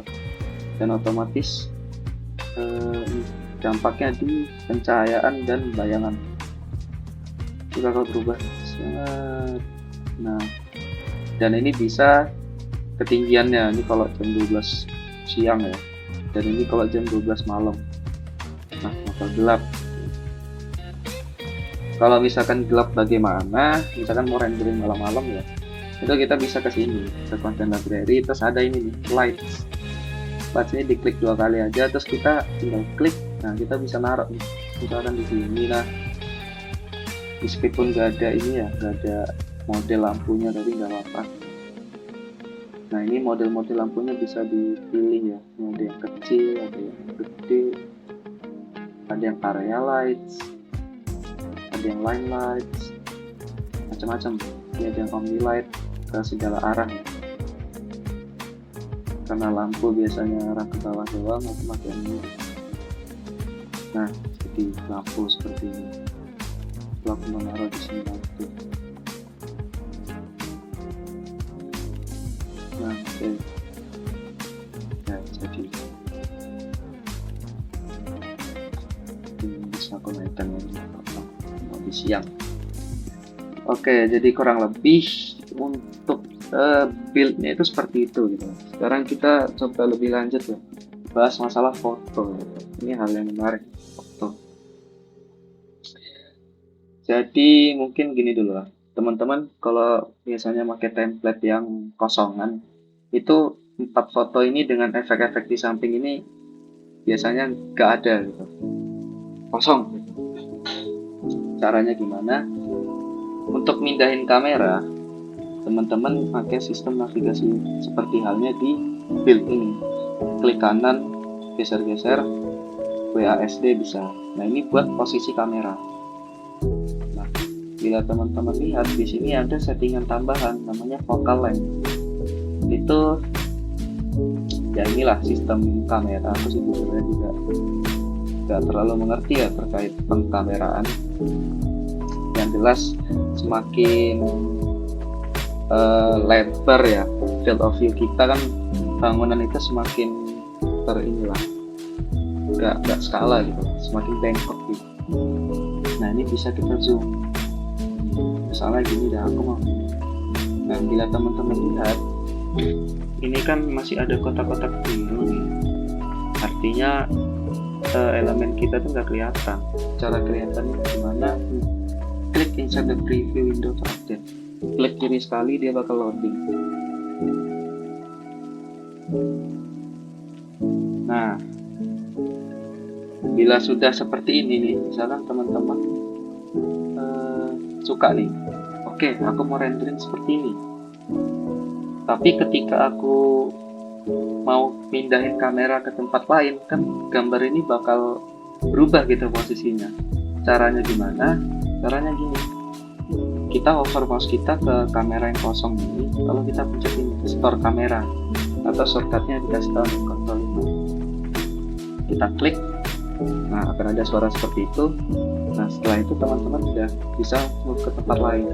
dan otomatis dampaknya di pencahayaan dan bayangan itu bakal berubah. Nah, dan ini bisa ketinggiannya, ini kalau jam 12 siang ya, dan ini kalau jam 12 malam. Nah, bakal gelap. Kalau misalkan gelap bagaimana, misalkan mau rendering malam-malam ya, itu kita bisa ke sini, ke content library, terus ada ini nih, lights. Lights ini diklik 2 kali aja, terus kita tinggal klik. Nah, kita bisa naruh nih, misalkan di sini. Nah, meskipun gak ada ini ya, gak ada model lampunya, tapi nggak apa-apa. Nah, ini model-model lampunya bisa dipilih ya, ada yang kecil, ada yang gede, ada yang area lights, ada yang line lights, macam-macam. Ini ada yang omni light ke segala arah ya. Karena lampu biasanya arah ke bawah doang, aku pakai ini. Nah, jadi lampu seperti ini. Aku menaruh di sini lampu. Nah, oke. Nah, jadi ini bisa aku naikkan lagi mau di siang. Oke, jadi kurang lebih untuk build-nya itu seperti itu gitu. Sekarang kita coba lebih lanjut ya, bahas masalah foto. Ini hal yang menarik, foto. Jadi mungkin gini dulu lah, teman-teman, kalau biasanya pakai template yang kosongan, itu 4 foto ini dengan efek-efek di samping ini biasanya nggak ada gitu, kosong. Caranya gimana? Untuk mindahin kamera, teman-teman pakai sistem navigasi seperti halnya di build ini. Klik kanan, geser-geser, WASD bisa. Nah, ini buat posisi kamera. Nah, bila teman-teman lihat di sini ada settingan tambahan namanya focal length. Itu ya inilah sistem kamera. Aku sebenarnya juga nggak terlalu mengerti ya terkait pengkameraan. Yang jelas semakin lebar ya field of view kita kan, bangunan itu semakin inilah, nggak skala gitu, semakin bengkok gitu. Nah, ini bisa kita zoom, misalnya gini dah, aku mau. Nah, bila teman-teman lihat ini kan masih ada kotak-kotak biru nih, artinya elemen kita tuh nggak kelihatan. Cara kelihatannya gimana? Klik inside the preview window to update. Klik kiri sekali, dia bakal loading. Nah, bila sudah seperti ini nih, misalkan teman-teman suka nih, oke, aku mau rendering seperti ini. Tapi ketika aku mau pindahin kamera ke tempat lain, kan gambar ini bakal berubah gitu posisinya. Caranya gimana? Caranya gini, kita hover mouse kita ke kamera yang kosong ini, lalu kita pencet ini store kamera, atau shortcutnya dikasih tahu di Ctrl 5. Kita klik, nah akan ada suara seperti itu. Nah setelah itu teman-teman udah bisa move ke tempat lain.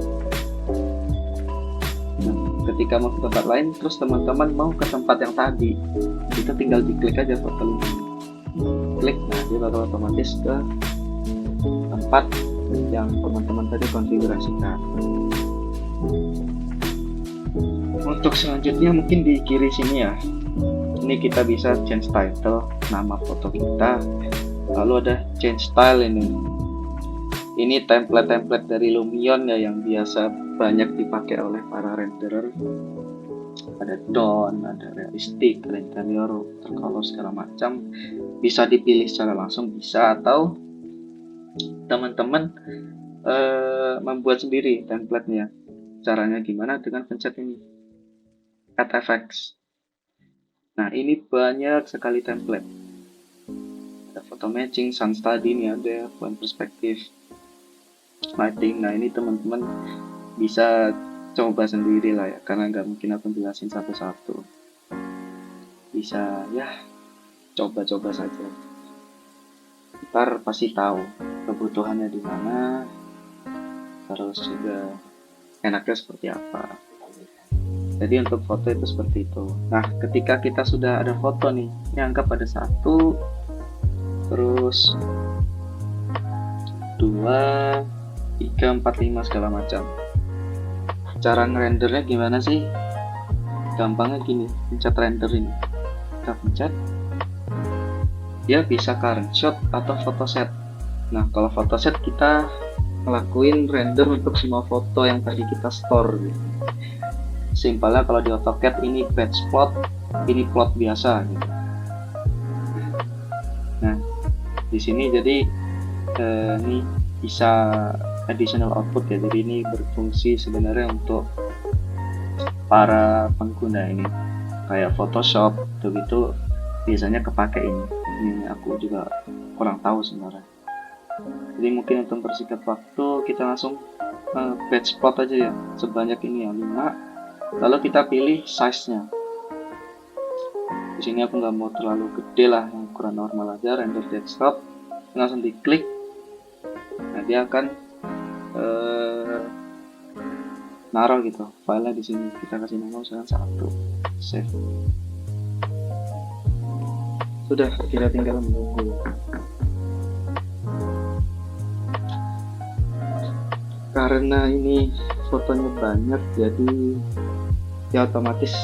Nah ketika mau ke tempat lain, terus teman-teman mau ke tempat yang tadi, kita tinggal diklik aja foto ini, klik, nah dia bakal otomatis ke tempat yang teman-teman tadi konfigurasikan. Untuk selanjutnya mungkin di kiri sini ya, ini kita bisa change title, nama foto kita, lalu ada change style. Ini template dari Lumion ya, yang biasa banyak dipakai oleh para renderer. Ada tone, ada realistik, ada interior, watercolor, segala macam. Bisa dipilih secara langsung, bisa, atau teman-teman membuat sendiri templatenya. Caranya gimana? Dengan pencet ini, Add Effects. Nah ini banyak sekali template. Ada photo matching, sun study, ini ada point perspective, lighting. Nah ini teman-teman bisa coba sendiri lah ya, karena nggak mungkin aku jelasin satu-satu. Bisa ya, coba-coba saja. Ntar pasti tahu kebutuhannya di mana, terus juga enaknya seperti apa. Jadi untuk foto itu seperti itu. Nah ketika kita sudah ada foto nih, ini anggap ada 1, terus 2, 3, 4, 5 segala macam. Cara ngerendernya gimana sih? Gampangnya gini, pencet render ini, kita pencet, dia bisa current shot atau photo set. Nah kalau photo set kita ngelakuin render untuk semua foto yang tadi kita store gitu. Simpelnya kalau di AutoCAD ini batch plot, ini plot biasa gitu. Nah di sini jadi ini bisa additional output ya, jadi ini berfungsi sebenarnya untuk para pengguna ini, kayak Photoshop gitu biasanya kepake ini. Ini aku juga kurang tahu sebenarnya. Jadi mungkin untuk mempersingkat waktu, kita langsung batch plot aja ya, sebanyak ini ya, 5. Lalu kita pilih size-nya. Di sini aku nggak mau terlalu gede lah, yang ukuran normal aja, render desktop. Langsung diklik. Nah dia akan naruh gitu filenya di sini. Kita kasih nama misalkan 1, save. Sudah, kita tinggal menunggu. Karena ini fotonya banyak, jadi ya otomatis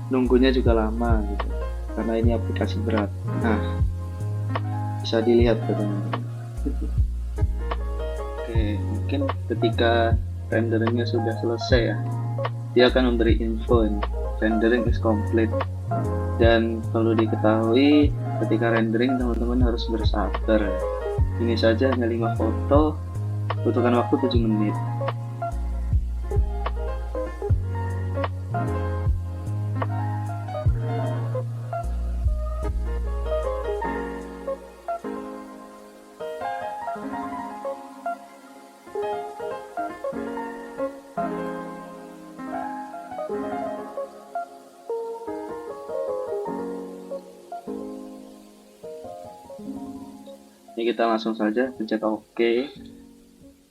nunggunya juga lama gitu, karena ini aplikasi berat. Nah bisa dilihat teman-teman. Oke, mungkin ketika renderingnya sudah selesai ya, dia akan memberi info ini, rendering is complete. Dan perlu diketahui ketika rendering teman-teman harus bersabar. Ini saja hanya 5 foto, butuhkan waktu 7 menit. Ini kita langsung saja pencet OK.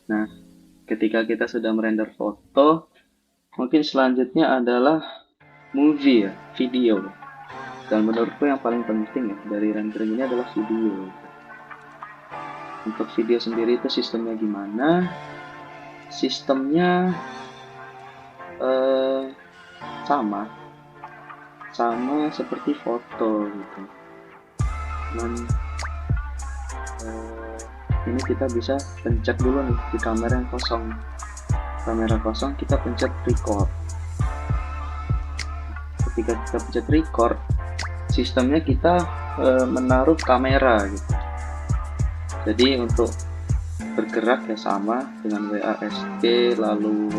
Nah, ketika kita sudah merender foto, mungkin selanjutnya adalah movie ya, video. Dan menurutku yang paling penting ya dari rendering ini adalah video. Untuk video sendiri itu sistemnya gimana? Sistemnya sama seperti foto gitu. Ini kita bisa pencet dulu nih di kamera yang kosong. Kamera kosong kita pencet record. Ketika kita pencet record, sistemnya kita menaruh kamera gitu. Jadi untuk bergerak ya sama dengan WASD, lalu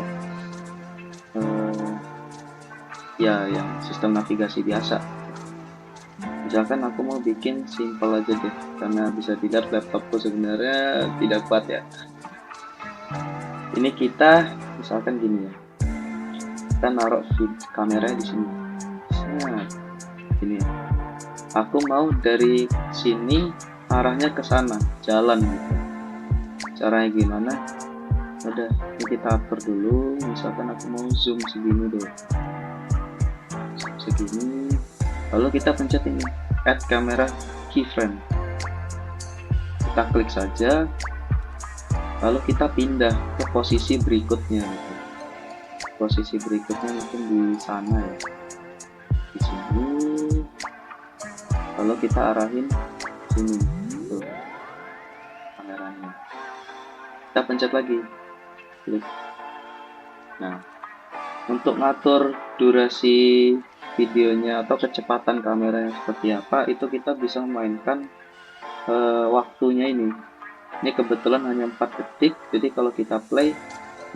ya yang sistem navigasi biasa. Misalkan aku mau bikin simple aja deh, karena bisa dilihat laptopku sebenarnya tidak kuat ya. Ini kita misalkan gini ya, kita naruh kamera di sini. Nah, ini ya. Aku mau dari sini arahnya ke sana, jalan gitu. Caranya gimana? Udah, ini kita atur dulu. Misalkan aku mau zoom segini deh, segini. Lalu kita pencet ini, add camera keyframe. Kita klik saja. Lalu kita pindah ke posisi berikutnya gitu. Posisi berikutnya mungkin di sana ya, di sini. Lalu kita arahin sini tuh kameranya. Kita pencet lagi, klik. Nah, untuk ngatur durasi videonya atau kecepatan kameranya seperti apa, itu kita bisa memainkan waktunya ini. Ini kebetulan hanya 4 detik, jadi kalau kita play,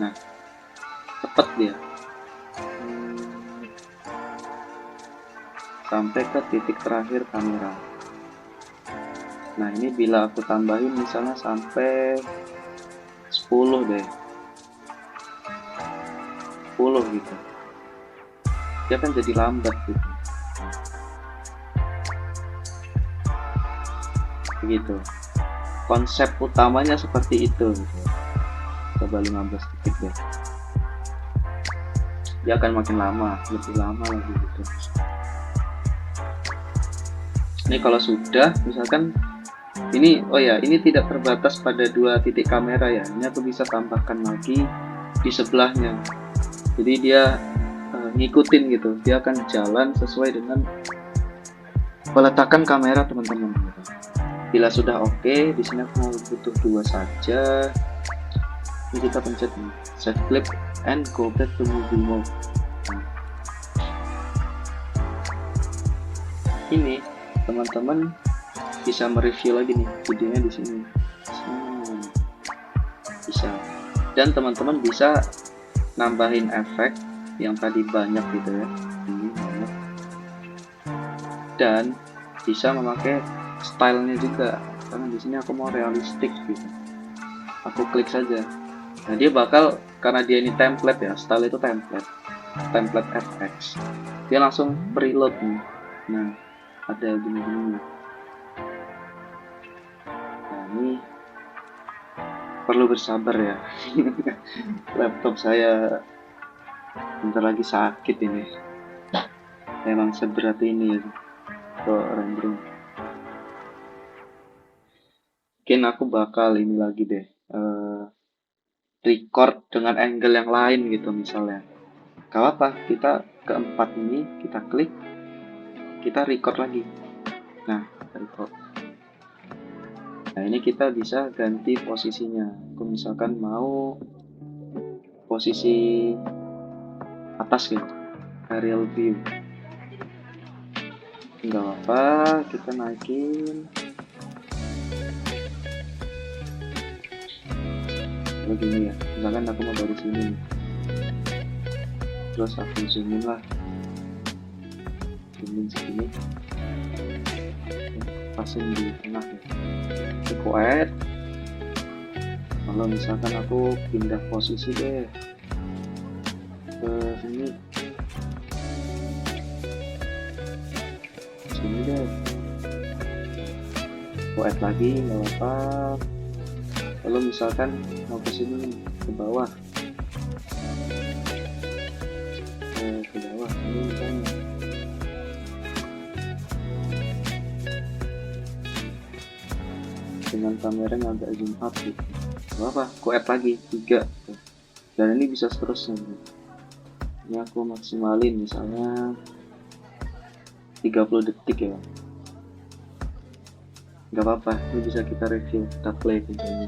nah cepet dia sampai ke titik terakhir kamera. Nah ini bila aku tambahin misalnya sampai 10 deh, 10 gitu, dia kan jadi lambat gitu, begitu. Konsep utamanya seperti itu gitu. Coba 15 detik deh, dia akan makin lama, lebih lama lagi gitu. Ini kalau sudah misalkan ini, oh ya, ini tidak terbatas pada 2 titik kamera ya, ini aku bisa tambahkan lagi di sebelahnya, jadi dia ngikutin gitu, dia akan jalan sesuai dengan peletakan kamera teman-teman gitu. Bila sudah oke, di sini aku mau butuh 2 saja. Ini kita pencet nih, save clip and go back to movie mode. Nah, ini teman-teman bisa mereview lagi nih videonya di sini. Bisa. Dan teman-teman bisa nambahin efek yang tadi banyak gitu ya. Ini banyak. Dan bisa memakai stylenya juga, karena di sini aku mau realistik gitu. Aku klik saja. Nah dia bakal, karena dia ini template ya, style itu template FX, dia langsung preload nih. Nah ada gini-gini. Nah ini perlu bersabar ya. Laptop saya bentar lagi sakit ini, memang seberat ini ya untuk rendering. Mungkin aku bakal ini lagi deh, record dengan angle yang lain gitu misalnya. Gak apa, kita keempat ini kita klik, kita record lagi. Nah, record. Nah ini kita bisa ganti posisinya. Aku misalkan mau posisi atas gitu, aerial view. Gak apa, kita naikin. Begini ya, misalkan aku mau dari sini, terus aku zoomin lah, zoomin segini, pasin di tengah ya, aku add. Kalau misalkan aku pindah posisi deh ke sini, sini deh, aku add lagi, nggak apa. Kalau misalkan mau ke sini, ke bawah, ke bawah ini misalnya, dengan kameranya agak zoom up gitu, gak apa, aku add lagi 3, dan ini bisa seterusnya gitu. Ini aku maksimalin misalnya 30 detik ya, nggak apa-apa, ini bisa kita review, kita play videonya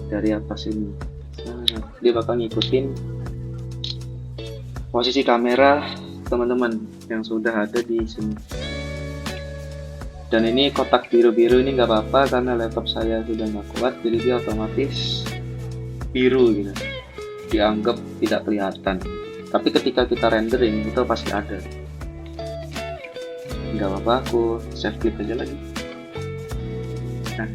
dari atas ini. Nah, dia bakal ngikutin posisi kamera teman-teman yang sudah ada di sini. Dan ini kotak biru-biru ini nggak apa-apa karena laptop saya sudah nggak kuat, jadi dia otomatis biru gitu, dianggap tidak kelihatan. Tapi ketika kita rendering itu pasti ada. Nggak apa-apa, aku save clip aja lagi. Nah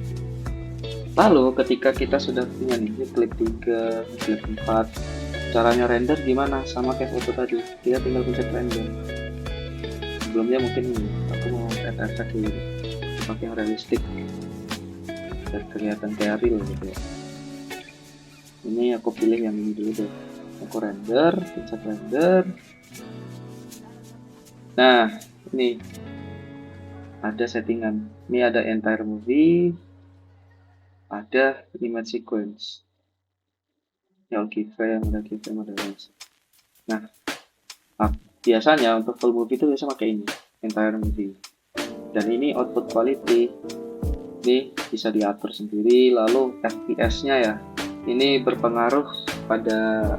Lalu ketika kita sudah punya nih, klik 3, klik 4, caranya render gimana? Sama kayak foto tadi, kita tinggal pencet render. Sebelumnya mungkin aku mau add efek dulu, pakai yang realistik biar kelihatan kayak real gitu ya. Ini aku pilih yang ini dulu deh, aku render, pencet render. Nah, ini ada settingan, ini ada entire movie, ada image sequence, yang keyframe, ada keyframe, ada range. Nah, biasanya untuk full movie itu biasa pakai ini, entire movie. Dan ini output quality, ini bisa diatur sendiri. Lalu FPS-nya ya, ini berpengaruh pada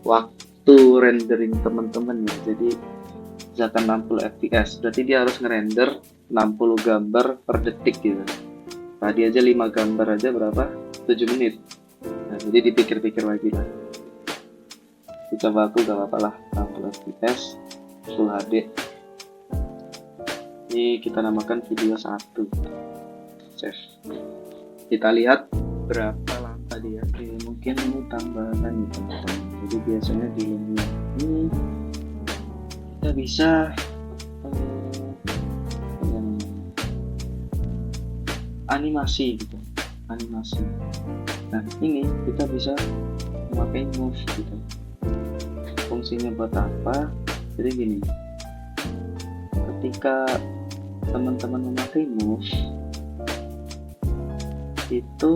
waktu rendering teman-teman ya. Jadi misalkan 60 fps, berarti dia harus ngerender 60 gambar per detik gitu. Tadi aja 5 gambar aja berapa? 7 menit. Nah, jadi dipikir-pikir lagi lah. Coba aku gak apa-apa lah, 60 fps Full HD. Ini kita namakan video 1. Save. Kita lihat berapa lama dia. Oke, mungkin ini tambahan ya teman-teman. Jadi biasanya di ini kita bisa animasi gitu, animasi. Nah, ini kita bisa memakai move gitu. Fungsinya buat apa? Jadi gini, ketika teman-teman memakai move itu,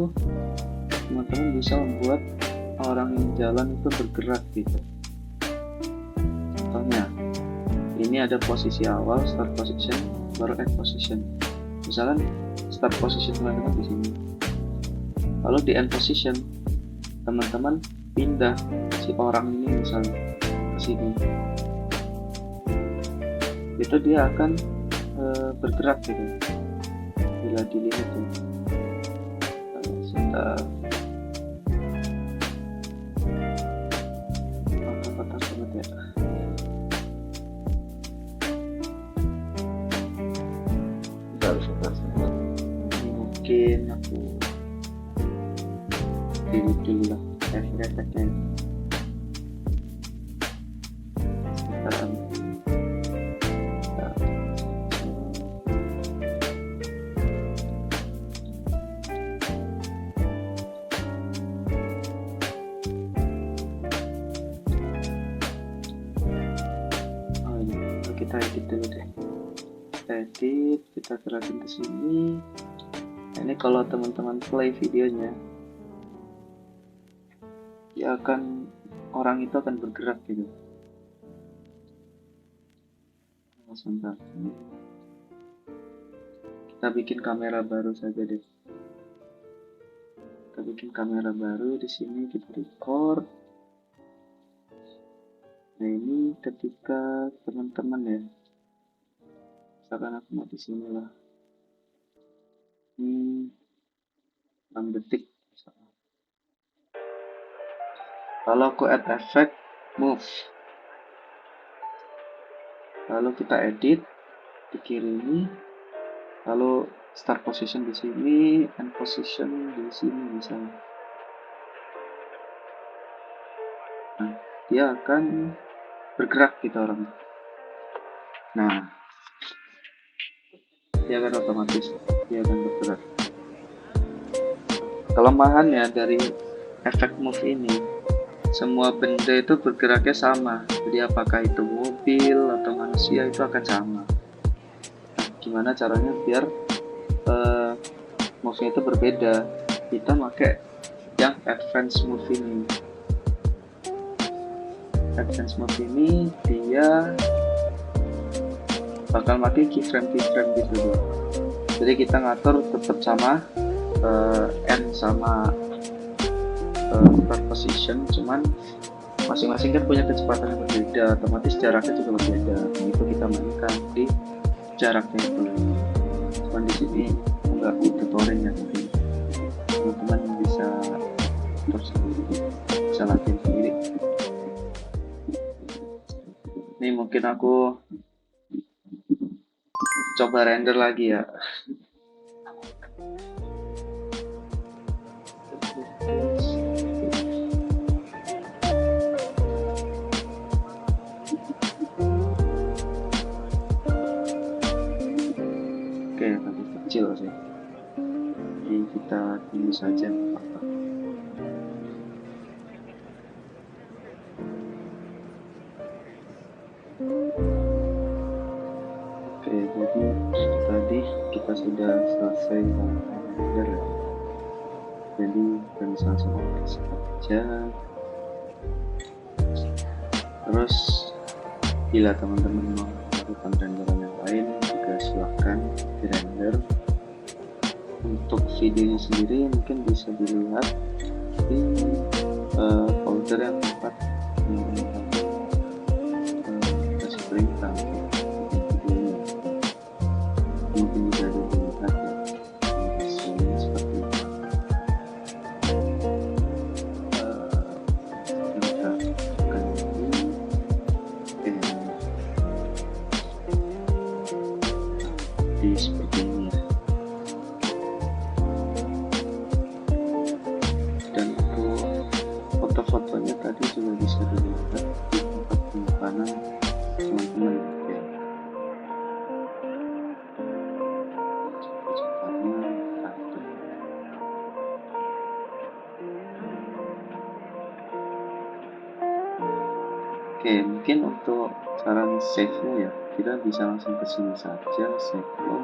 teman-teman bisa membuat orang yang jalan itu bergerak gitu. Contohnya, ini ada posisi awal, start position, baru end position. Misalkan start position teman-teman di sini, lalu di end position teman-teman pindah si orang ini misalnya ke sini, itu dia akan bergerak gitu bila dilihat ya. Kita kotak-kotak banget ya. Kita harus ini mungkin aku delete dulu lah efek-efeknya. Kita edit dulu deh, edit, kita gerakin ke sini. Nah, ini kalau teman-teman play videonya, dia akan, orang itu akan bergerak gitu. Sebentar, kita bikin kamera baru saja deh. Kita bikin kamera baru di sini, kita record. Nah, ini ketika teman-teman ya, misalkan aku mau di sini lah, ini 6 detik misalkan. Lalu aku add effect move, lalu kita edit di kiri ini, lalu start position di sini, end position di sini misalnya. Nah, dia akan bergerak gitu orang. Nah, dia akan otomatis, dia akan bergerak. Kelemahannya dari efek move ini, semua benda itu bergeraknya sama. Jadi apakah itu mobil atau manusia itu akan sama. Nah, gimana caranya biar move-nya itu berbeda? Kita pakai yang advance move ini. Advance move ini dia bakal pakai keyframe gitu. Jadi kita ngatur tetap sama end sama start position, cuman masing-masing kan punya kecepatan yang berbeda, otomatis jaraknya juga berbeda. Nah, itu kita mainkan di jaraknya itu. Cuman di sini enggak di tutorial ya, nanti teman-teman bisa terus bisa latihan sendiri. Ini mungkin aku coba render lagi ya. Oke, lagi kecil sih, jadi kita tunggu saja apa. Oke, jadi tadi kita sudah selesai render ya. Jadi kita bisa langsung saja. Terus bila teman-teman mau melakukan renderan yang lain juga silahkan di render. Untuk videonya sendiri mungkin bisa dilihat di folder yang tempat kasih perintah untuk videonya. Mungkin bisa dilihat ya hasilnya seperti itu. Kita akan di seperti ini ya. Dan untuk foto-fotonya tadi juga bisa dilihat di tempat penyimpanan teman-teman ya. Cepatnya satu. Oke, mungkin untuk cara save-nya ya, kita bisa langsung ke sini saja, save lo.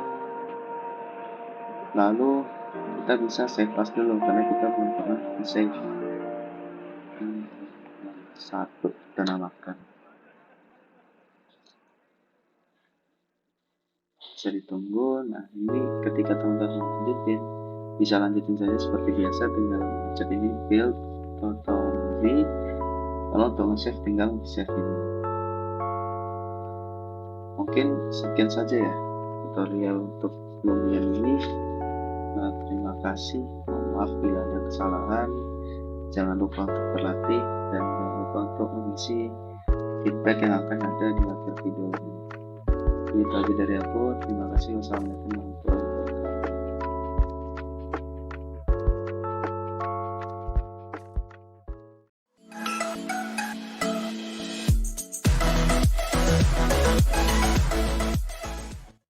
Lalu kita bisa save as dulu karena kita belum pernah di save. Satu kita namakan. Bisa ditunggu. Nah, ini ketika teman-teman lanjutin, bisa lanjutin saja seperti biasa, tinggal pencet ini build atau movie. Kalau untuk nge-save tinggal save ini. Mungkin sekian saja ya tutorial untuk Lumion ini. Terima kasih. Mohon maaf bila ada kesalahan. Jangan lupa untuk berlatih dan jangan lupa untuk mengisi feedback yang akan ada di akhir video ini. Itu aja dari aku. Terima kasih. Wassalamualaikum.